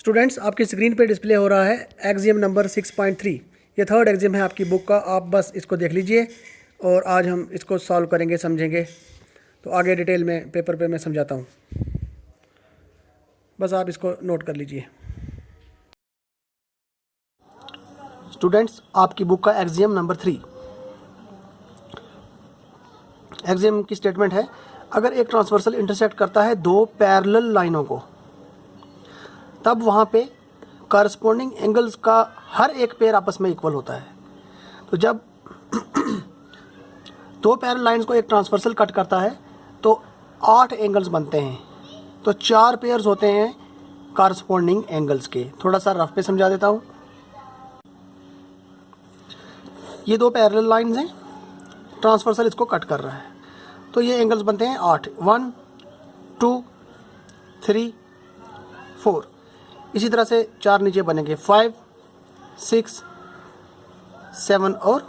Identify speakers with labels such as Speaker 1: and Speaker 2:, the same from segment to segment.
Speaker 1: Students, आपकी screen पे display हो रहा है एग्जाम नंबर 6.3। ये थर्ड एग्जाम है आपकी बुक का। आप बस इसको देख लीजिए और आज हम इसको सॉल्व करेंगे, समझेंगे। तो आगे डिटेल में पेपर पे मैं समझाता हूँ, बस आप इसको नोट कर लीजिए। स्टूडेंट्स, आपकी बुक का एग्जाम नंबर 3 एग्जाम की स्टेटमेंट है, अगर एक ट्रांसवर्सल इंटरसेक्ट करता है दो पैरेलल लाइनों को, तब वहाँ पे कॉरस्पॉन्डिंग एंगल्स का हर एक पेयर आपस में इक्वल होता है। तो जब दो पैरेलल लाइंस को एक ट्रांसवर्सल कट करता है तो 8 एंगल्स बनते हैं। तो 4 पेयर्स होते हैं कॉरस्पॉन्डिंग एंगल्स के। थोड़ा सा रफ पे समझा देता हूँ। ये दो पैरेलल लाइंस हैं, ट्रांसवर्सल इसको कट कर रहा है, तो ये एंगल्स बनते हैं 8। 1 2 3 4। इसी तरह से 4 नीचे बनेंगे, 5 6 7 और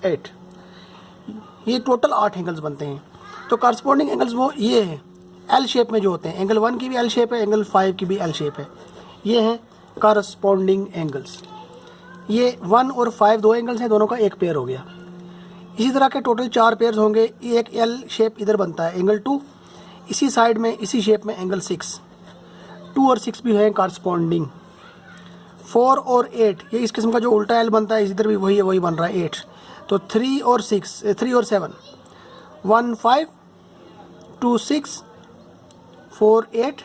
Speaker 1: 8। ये टोटल 8 एंगल्स बनते हैं। तो कॉरस्पॉन्डिंग एंगल्स वो ये हैं, एल शेप में जो होते हैं। एंगल 1 की भी एल शेप है, एंगल 5 की भी एल शेप है। ये हैं कॉरस्पॉन्डिंग एंगल्स। ये 1 और 5 दो एंगल्स हैं, दोनों का एक पेयर हो गया। इसी तरह के टोटल 4 पेयर्स होंगे। एक एल शेप इधर बनता है, एंगल 2। इसी साइड में इसी शेप में एंगल 6। 2 और 6 भी है कॉरस्पॉन्डिंग। 4 और 8, ये इस किस्म का जो उल्टा एल बनता है, इधर भी वही है, वही बन रहा है 8। तो 3 और 7, 1 5 2 6 4 8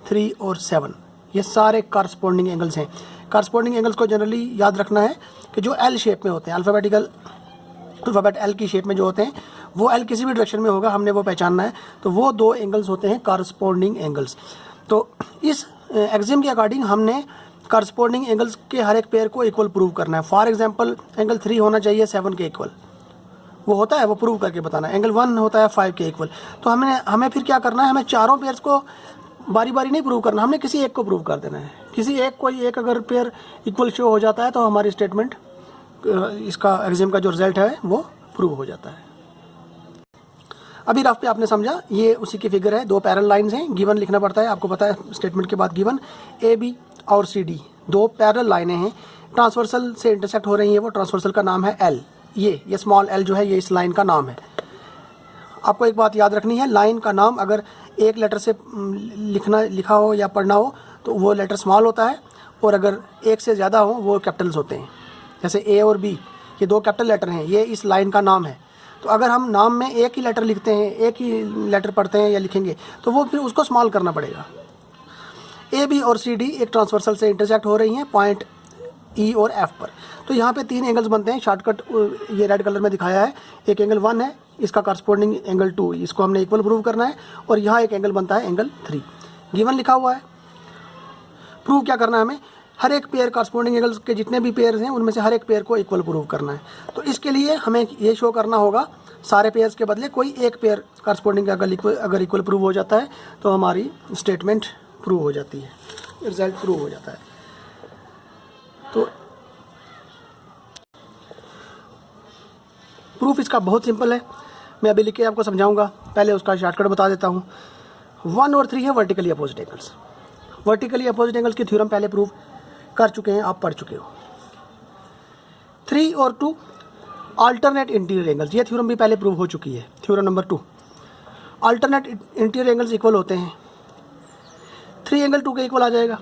Speaker 1: 3 और 7, ये सारे कॉरस्पॉन्डिंग एंगल्स हैं। कॉरस्पॉन्डिंग एंगल्स को जनरली याद रखना है कि जो एल शेप में होते हैं, अल्फ़ाबेट एल की शेप में जो होते हैं, वो एल किसी भी डायरेक्शन में होगा, हमने वो पहचानना है। तो वो दो एंगल्स होते हैं कॉरस्पॉन्डिंग एंगल्स। तो इस एग्जाम के अकॉर्डिंग हमने कॉरस्पॉन्डिंग एंगल्स के हर एक पेयर को इक्वल प्रूव करना है। फॉर एग्जांपल, एंगल 3 होना चाहिए 7 के इक्वल, वो होता है, वो प्रूव करके बताना है। एंगल 1 होता है 5 के इक्वल। तो हमें फिर क्या करना है, हमें चारों पेयर्स को बारी बारी नहीं प्रूव करना, हमने किसी एक को प्रूव कर देना है। कोई एक अगर पेयर इक्वल शो हो जाता है तो हमारी स्टेटमेंट, इसका एग्जाम का जो रिजल्ट है वो प्रूव हो जाता है। अभी रफ पे आपने समझा, ये उसी की फिगर है। दो पैरेलल लाइंस हैं, गिवन लिखना पड़ता है, आपको पता है स्टेटमेंट के बाद गिवन। ए बी और सी डी दो पैरेलल लाइनें हैं, ट्रांसवर्सल से इंटरसेक्ट हो रही हैं। वो ट्रांसवर्सल का नाम है एल। ये स्मॉल एल जो है, ये इस लाइन का नाम है। आपको एक बात याद रखनी है, लाइन का नाम अगर एक लेटर से लिखा हो या पढ़ना हो तो वो लेटर स्मॉल होता है, और अगर एक से ज़्यादा हो वो कैपिटल्स होते हैं। जैसे ए और बी, ये दो कैपिटल लेटर हैं, ये इस लाइन का नाम है। तो अगर हम नाम में एक ही लेटर लिखते हैं, एक ही लेटर पढ़ते हैं या लिखेंगे, तो वो फिर उसको स्मॉल करना पड़ेगा। ए बी और सी डी एक ट्रांसवर्सल से इंटरसेक्ट हो रही हैं पॉइंट ई और एफ पर। तो यहाँ पे 3 एंगल्स बनते हैं। शॉर्टकट ये रेड कलर में दिखाया है। एक एंगल 1 है, इसका कॉरस्पॉन्डिंग एंगल 2, इसको हमने इक्वल प्रूव करना है। और यहाँ एक एंगल बनता है एंगल 3, गिवन लिखा हुआ है। प्रूव क्या करना है हमें, हर एक पेयर कॉरस्पॉन्डिंग एंगल्स के जितने भी पेयर्स हैं उनमें से हर एक पेयर को इक्वल प्रूव करना है। तो इसके लिए हमें ये शो करना होगा, सारे पेयर्स के बदले कोई एक पेयर कॉरस्पॉन्डिंग अगर इक्वल प्रूव हो जाता है तो हमारी स्टेटमेंट प्रूव हो जाती है, रिजल्ट प्रूव हो जाता है। तो प्रूफ इसका बहुत सिंपल है, मैं अभी लिख के आपको समझाऊंगा। पहले उसका शॉर्टकट बता देता हूँ। 1 और 3 है vertically opposite angles. Vertically opposite angles की थ्योरम पहले प्रूव कर चुके हैं, आप पढ़ चुके हो। 3 और 2 अल्टरनेट इंटीरियर एंगल्स, ये थ्योरम भी पहले प्रूव हो चुकी है। Theorem number 2, alternate interior angles equal होते हैं। 3 एंगल 2 के इक्वल आ जाएगा।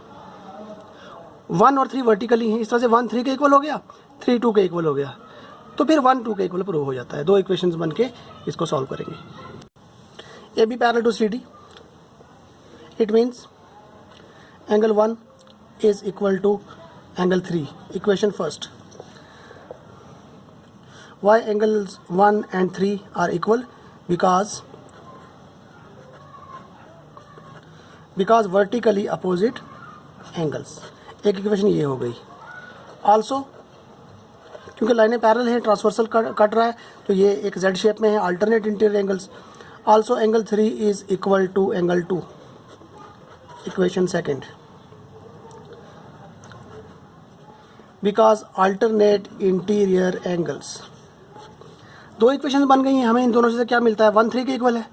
Speaker 1: 1 और 3 वर्टिकली हैं, इस तरह से 1 3 के इक्वल हो गया, 3 2 के इक्वल हो गया। तो फिर 1 2 के इक्वल प्रूव हो जाता है। दो इक्वेशंस बन के इसको सॉल्व करेंगे। A B parallel to C D, it means angle 1 is equal to angle 3। Equation first, why angles 1 and 3 are equal, because vertically opposite angles. एक इक्वेशन ये हो गई। आल्सो क्योंकि लाइनें पैरेलल हैं, ट्रांसवर्सल कट रहा है, तो ये एक जेड शेप में है, alternate interior angles. Also angle 3 is equal to angle 2। Equation second, because alternate interior angles. दो इक्वेशन बन गई हैं। हमें इन दोनों से क्या मिलता है, 1 3 के इक्वल है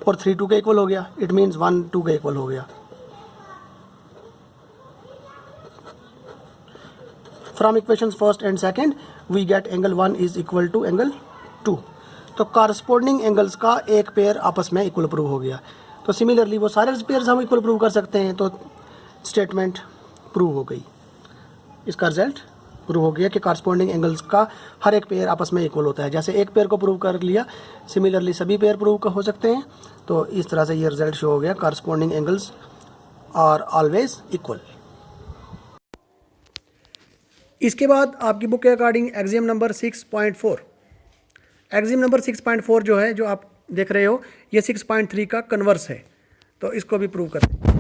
Speaker 1: और 3 2 के इक्वल हो गया। इट मीन्स 1 2 के इक्वल हो गया। From equations first and second we get angle 1 is equal to angle 2। तो कॉरस्पॉन्डिंग एंगल्स का एक पेयर आपस में इक्वल प्रूव हो गया। तो सिमिलरली वो सारे पेयर्स हम इक्वल प्रूव कर सकते हैं, तो स्टेटमेंट प्रूव हो गई। इसका रिजल्ट प्रूव हो गया कि कॉरस्पॉन्डिंग एंगल्स का हर एक पेयर आपस में इक्वल होता है। जैसे एक पेयर को प्रूव कर लिया, सिमिलरली सभी पेयर प्रूव हो सकते हैं। तो इस तरह से ये रिजल्ट शो हो गया, corresponding angles are always equal. इसके बाद आपकी बुक के according exam number 6.4, exam number 6.4 जो है, जो आप देख रहे हो, ये 6.3 का कन्वर्स है। तो इसको भी प्रूव करते हैं।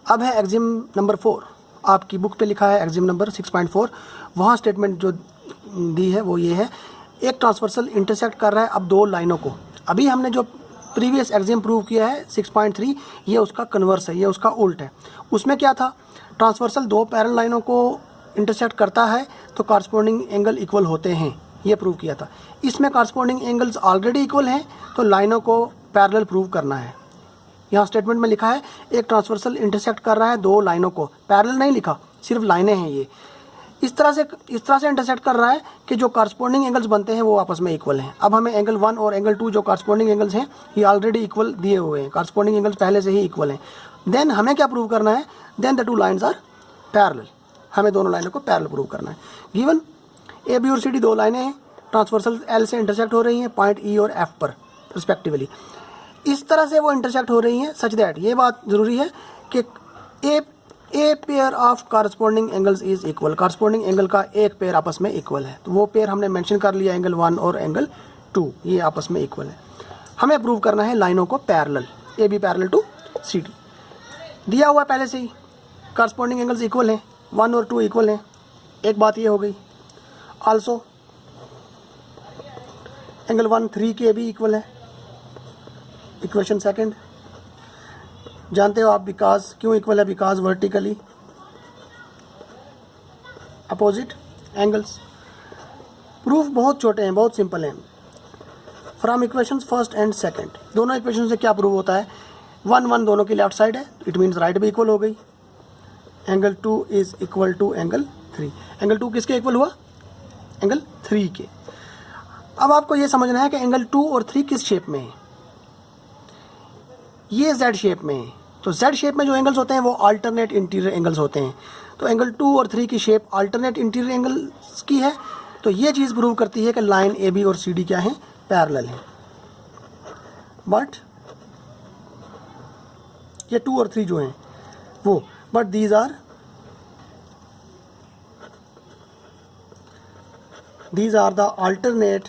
Speaker 1: अब है एग्जाम नंबर 4, आपकी बुक पे लिखा है एग्जाम नंबर 6.4। वहाँ स्टेटमेंट जो दी है वो ये है, एक ट्रांसवर्सल इंटरसेक्ट कर रहा है अब दो लाइनों को। अभी हमने जो प्रीवियस एग्जाम प्रूव किया है 6.3, ये उसका कन्वर्स है, ये उसका उल्ट है। उसमें क्या था, ट्रांसवर्सल दो पैरेलल लाइनों को इंटरसेक्ट करता है तो कॉरस्पॉन्डिंग एंगल इक्वल होते हैं, ये प्रूव किया था। इसमें कॉरस्पॉन्डिंग एंगल्स ऑलरेडी इक्वल हैं, तो लाइनों को पैरेलल प्रूव करना है। यहाँ स्टेटमेंट में लिखा है एक ट्रांसवर्सल इंटरसेक्ट कर रहा है दो लाइनों को, पैरेलल नहीं लिखा, सिर्फ लाइनें हैं ये। इस तरह से इंटरसेक्ट कर रहा है कि जो कॉरस्पॉन्डिंग एंगल्स बनते हैं वो आपस में इक्वल हैं। अब हमें एंगल 1 और एंगल 2 जो कॉरस्पॉन्डिंग एंगल्स हैं ये ऑलरेडी इक्वल दिए हुए हैं, कॉरस्पॉन्डिंग एंगल्स पहले से ही इक्वल हैं। देन हमें क्या प्रूव करना है, then the two lines are parallel, हमें दोनों लाइनों को पैरेलल प्रूव करना है। गिवन ए बी और सी डी दो लाइनें हैं, ट्रांसवर्सल एल से इंटरसेक्ट हो रही हैं पॉइंट ई और एफ पर रिस्पेक्टिवली। इस तरह से वो इंटरसेक्ट हो रही हैं सच दैट, ये बात ज़रूरी है कि a pair of corresponding angles is equal, corresponding angle का एक पेयर आपस में इक्वल है। तो वो पेयर हमने मेंशन कर लिया, एंगल 1 और एंगल 2 ये आपस में इक्वल है। हमें प्रूव करना है लाइनों को parallel, A B parallel to C D. दिया हुआ पहले से ही कॉरस्पॉन्डिंग एंगल्स इक्वल हैं, 1 और 2 इक्वल हैं। एक बात ये हो गई, आल्सो एंगल 1 3 के भी इक्वल है। इक्वेशन सेकंड जानते हो आप, बिकॉज क्यों इक्वल है, because vertically opposite angles. Proof बहुत छोटे हैं, बहुत सिंपल हैं। From equations first and second, दोनों इक्वेशन से क्या प्रूव होता है, 1 1 दोनों की लेफ्ट साइड है, इट मीन्स राइट भी इक्वल हो गई। Angle 2 is equal to angle 3, angle 2 किसके इक्वल हुआ, एंगल 3 के। अब आपको ये समझना है कि एंगल 2 और 3 किस शेप में है, ये Z शेप में है। तो Z शेप में जो एंगल्स होते हैं वो अल्टरनेट इंटीरियर एंगल्स होते हैं। तो एंगल 2 और 3 की शेप अल्टरनेट इंटीरियर एंगल्स की है। तो ये चीज़ प्रूव करती है कि लाइन ए बी और सी डी क्या है, पैरेलल है। बट ये 2 और 3 जो हैं वो, but these are the alternate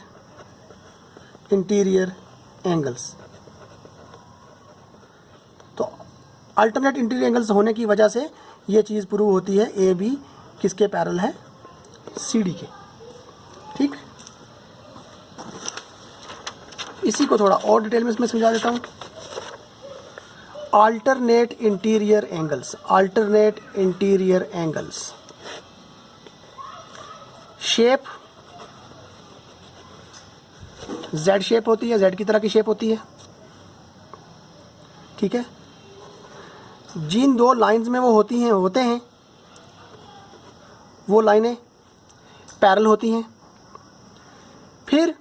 Speaker 1: interior angles. तो अल्टरनेट इंटीरियर एंगल्स होने की वजह से ये चीज़ प्रूव होती है ए बी किसके पैरेलल है, सी डी के। ठीक, इसी को थोड़ा और डिटेल में इसमें समझा देता हूँ। Alternate interior angles, alternate interior angles, shape Z shape होती है, Z की तरह की शेप होती है। ठीक है, जिन दो लाइंस में वो होते हैं वो लाइनें पैरेलल होती हैं। फिर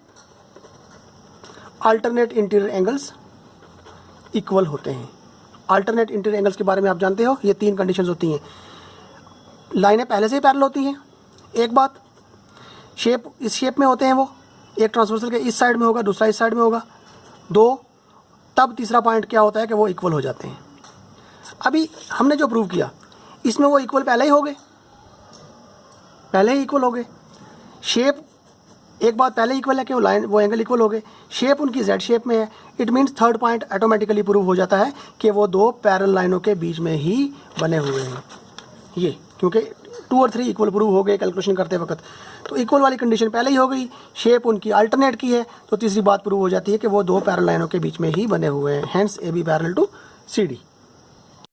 Speaker 1: अल्टरनेट इंटीरियर एंगल्स इक्वल होते हैं। अल्टरनेट इंटीरियर एंगल्स के बारे में आप जानते हो, ये 3 कंडीशंस होती हैं। लाइनें पहले से ही पैरेलल होती हैं, एक बात, शेप इस शेप में होते हैं वो, एक ट्रांसवर्सल के इस साइड में होगा, दूसरा इस साइड में होगा, 2, तब तीसरा पॉइंट क्या होता है कि वो इक्वल हो जाते हैं। अभी हमने जो प्रूव किया इसमें वो इक्वल पहले ही हो गए, पहले ही इक्वल हो गए। शेप एक बात पहले इक्वल है कि वो एंगल इक्वल हो गए, शेप उनकी Z शेप में है। It means third point automatically prove हो जाता है कि वो दो पैरेलल लाइनों के बीच में ही बने हुए हैं। ये क्योंकि 2 और 3 इक्वल प्रूव हो गए कैलकुलेशन करते वक्त, तो इक्वल वाली कंडीशन पहले ही हो गई। शेप उनकी अल्टरनेट की है, तो तीसरी बात प्रूव हो जाती है कि वो दो पैरेलल लाइनों के बीच में ही बने हुए हैं। Hence A B parallel to C D.